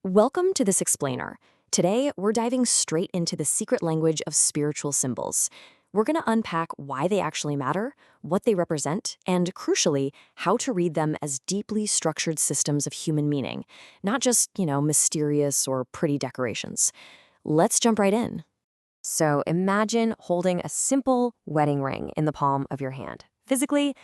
Welcome to this explainer. Today, we're diving straight into the secret language of spiritual symbols. We're going to unpack why they actually matter, what they represent, and crucially, how to read them as deeply structured systems of human meaning, not just, mysterious or pretty decorations. Let's jump right in. So imagine holding a simple wedding ring in the palm of your hand. Physically,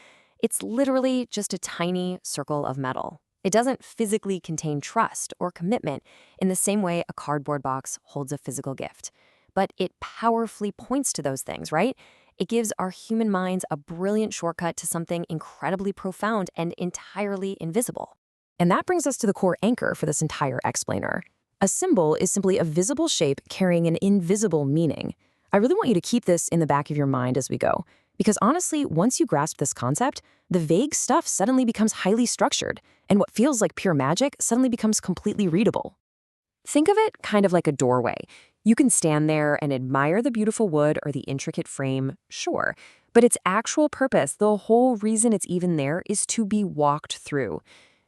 it's literally just a tiny circle of metal. It doesn't physically contain trust or commitment in the same way a cardboard box holds a physical gift. But it powerfully points to those things, right? It gives our human minds a brilliant shortcut to something incredibly profound and entirely invisible. And that brings us to the core anchor for this entire explainer. A symbol is simply a visible shape carrying an invisible meaning. I really want you to keep this in the back of your mind as we go. Because honestly, once you grasp this concept, the vague stuff suddenly becomes highly structured, and what feels like pure magic suddenly becomes completely readable. Think of it kind of like a doorway. You can stand there and admire the beautiful wood or the intricate frame, sure, but its actual purpose, the whole reason it's even there, is to be walked through.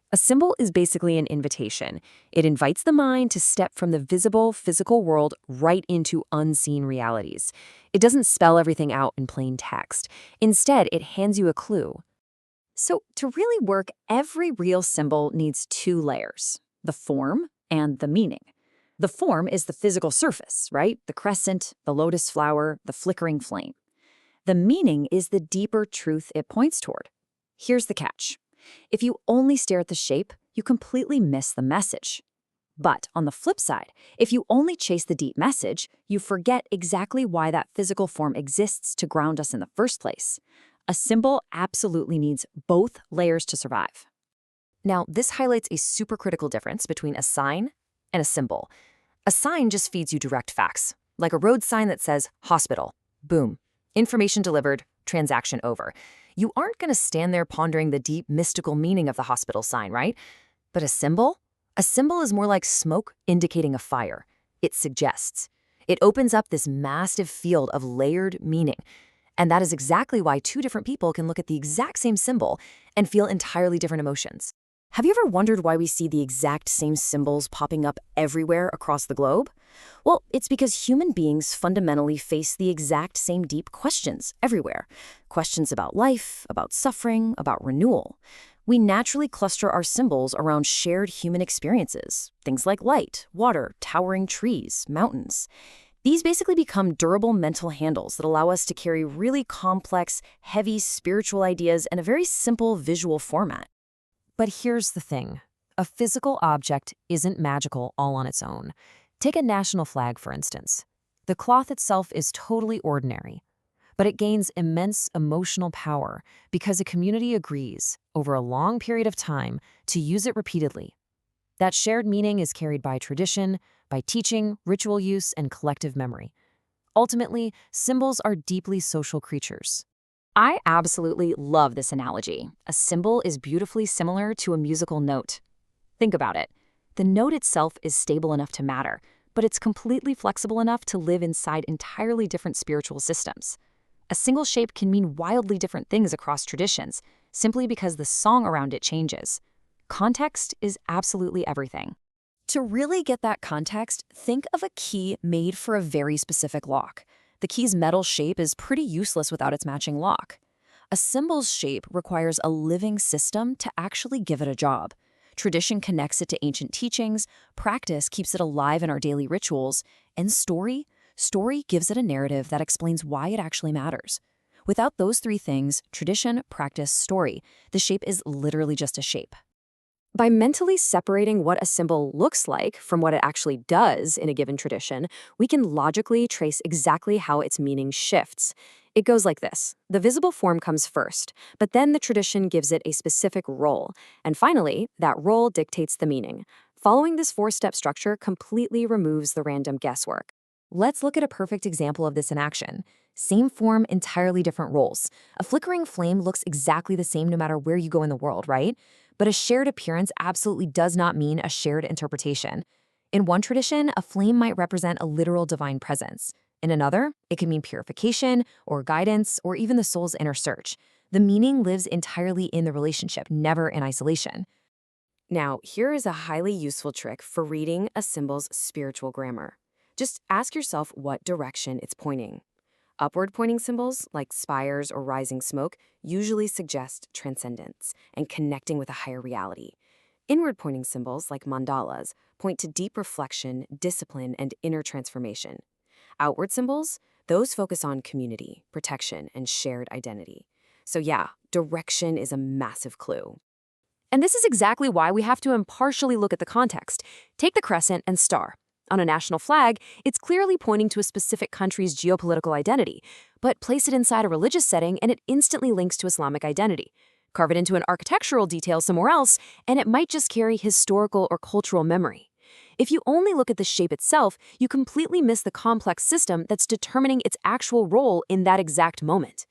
A symbol is basically an invitation. It invites the mind to step from the visible, physical world right into unseen realities. It doesn't spell everything out in plain text. Instead, it hands you a clue. So, to really work, every real symbol needs two layers: the form and the meaning. The form is the physical surface, right? The crescent, the lotus flower, the flickering flame. The meaning is the deeper truth it points toward. Here's the catch. If you only stare at the shape, you completely miss the message. But on the flip side, if you only chase the deep message, you forget exactly why that physical form exists to ground us in the first place. A symbol absolutely needs both layers to survive. Now, this highlights a super critical difference between a sign and a symbol. A sign just feeds you direct facts, like a road sign that says hospital. Boom. Information delivered, transaction over. You aren't going to stand there pondering the deep mystical meaning of the hospital sign, right? But a symbol? A symbol is more like smoke indicating a fire. It suggests. It opens up this massive field of layered meaning. And that is exactly why two different people can look at the exact same symbol and feel entirely different emotions. Have you ever wondered why we see the exact same symbols popping up everywhere across the globe? Well, it's because human beings fundamentally face the exact same deep questions everywhere. Questions about life, about suffering, about renewal. We naturally cluster our symbols around shared human experiences, things like light, water, towering trees, mountains. These basically become durable mental handles that allow us to carry really complex, heavy spiritual ideas in a very simple visual format. But here's the thing. A physical object isn't magical all on its own. Take a national flag, for instance. The cloth itself is totally ordinary, but it gains immense emotional power because a community agrees, over a long period of time, to use it repeatedly. That shared meaning is carried by tradition, by teaching, ritual use, and collective memory. Ultimately, symbols are deeply social creatures. I absolutely love this analogy. A symbol is beautifully similar to a musical note. Think about it. The note itself is stable enough to matter, but it's completely flexible enough to live inside entirely different spiritual systems. A single shape can mean wildly different things across traditions, simply because the song around it changes. Context is absolutely everything. To really get that context, think of a key made for a very specific lock. The key's metal shape is pretty useless without its matching lock. A symbol's shape requires a living system to actually give it a job. Tradition connects it to ancient teachings, practice keeps it alive in our daily rituals, and story gives it a narrative that explains why it actually matters. Without those three things, tradition, practice, story, the shape is literally just a shape. By mentally separating what a symbol looks like from what it actually does in a given tradition, we can logically trace exactly how its meaning shifts. It goes like this. The visible form comes first, but then the tradition gives it a specific role. And finally, that role dictates the meaning. Following this four-step structure completely removes the random guesswork. Let's look at a perfect example of this in action. Same form, entirely different roles. A flickering flame looks exactly the same no matter where you go in the world, right? But a shared appearance absolutely does not mean a shared interpretation. In one tradition, a flame might represent a literal divine presence. In another, it can mean purification or guidance or even the soul's inner search. The meaning lives entirely in the relationship, never in isolation. Now, here is a highly useful trick for reading a symbol's spiritual grammar. Just ask yourself what direction it's pointing. Upward pointing symbols, like spires or rising smoke, usually suggest transcendence and connecting with a higher reality. Inward pointing symbols, like mandalas, point to deep reflection, discipline, and inner transformation. Outward symbols, those focus on community, protection, and shared identity. So yeah, direction is a massive clue. And this is exactly why we have to impartially look at the context. Take the crescent and star. On a national flag, it's clearly pointing to a specific country's geopolitical identity, but place it inside a religious setting and it instantly links to Islamic identity. Carve it into an architectural detail somewhere else, and it might just carry historical or cultural memory. If you only look at the shape itself, you completely miss the complex system that's determining its actual role in that exact moment.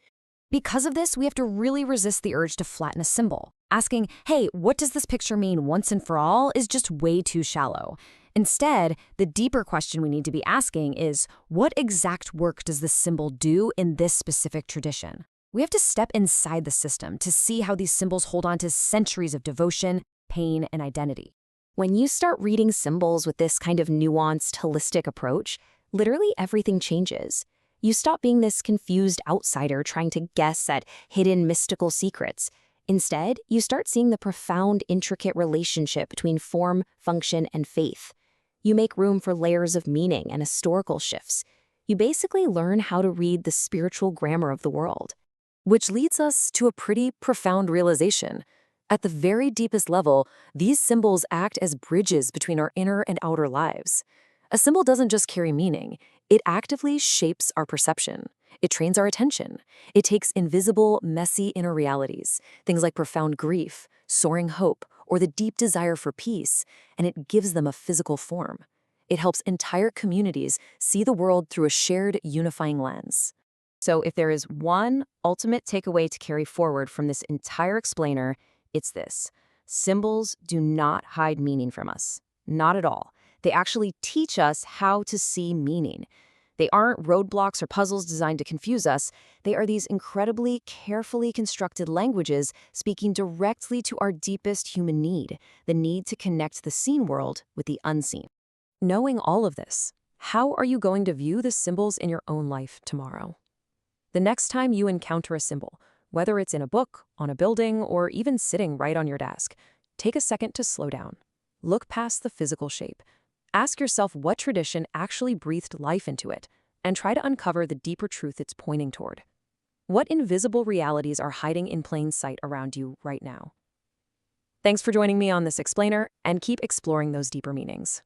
Because of this, we have to really resist the urge to flatten a symbol. Asking, hey, what does this picture mean once and for all, is just way too shallow. Instead, the deeper question we need to be asking is, what exact work does this symbol do in this specific tradition? We have to step inside the system to see how these symbols hold on to centuries of devotion, pain, and identity. When you start reading symbols with this kind of nuanced, holistic approach, literally everything changes. You stop being this confused outsider trying to guess at hidden mystical secrets. Instead, you start seeing the profound, intricate relationship between form, function, and faith. You make room for layers of meaning and historical shifts. You basically learn how to read the spiritual grammar of the world. Which leads us to a pretty profound realization. At the very deepest level, these symbols act as bridges between our inner and outer lives. A symbol doesn't just carry meaning, it actively shapes our perception. It trains our attention. It takes invisible, messy inner realities, things like profound grief, soaring hope, or the deep desire for peace, and it gives them a physical form. It helps entire communities see the world through a shared, unifying lens. So if there is one ultimate takeaway to carry forward from this entire explainer, it's this. Symbols do not hide meaning from us. Not at all. They actually teach us how to see meaning. They aren't roadblocks or puzzles designed to confuse us. They are these incredibly carefully constructed languages speaking directly to our deepest human need, the need to connect the seen world with the unseen. Knowing all of this, how are you going to view the symbols in your own life tomorrow? The next time you encounter a symbol, whether it's in a book, on a building, or even sitting right on your desk, take a second to slow down. Look past the physical shape. Ask yourself what tradition actually breathed life into it, and try to uncover the deeper truth it's pointing toward. What invisible realities are hiding in plain sight around you right now? Thanks for joining me on this explainer, and keep exploring those deeper meanings.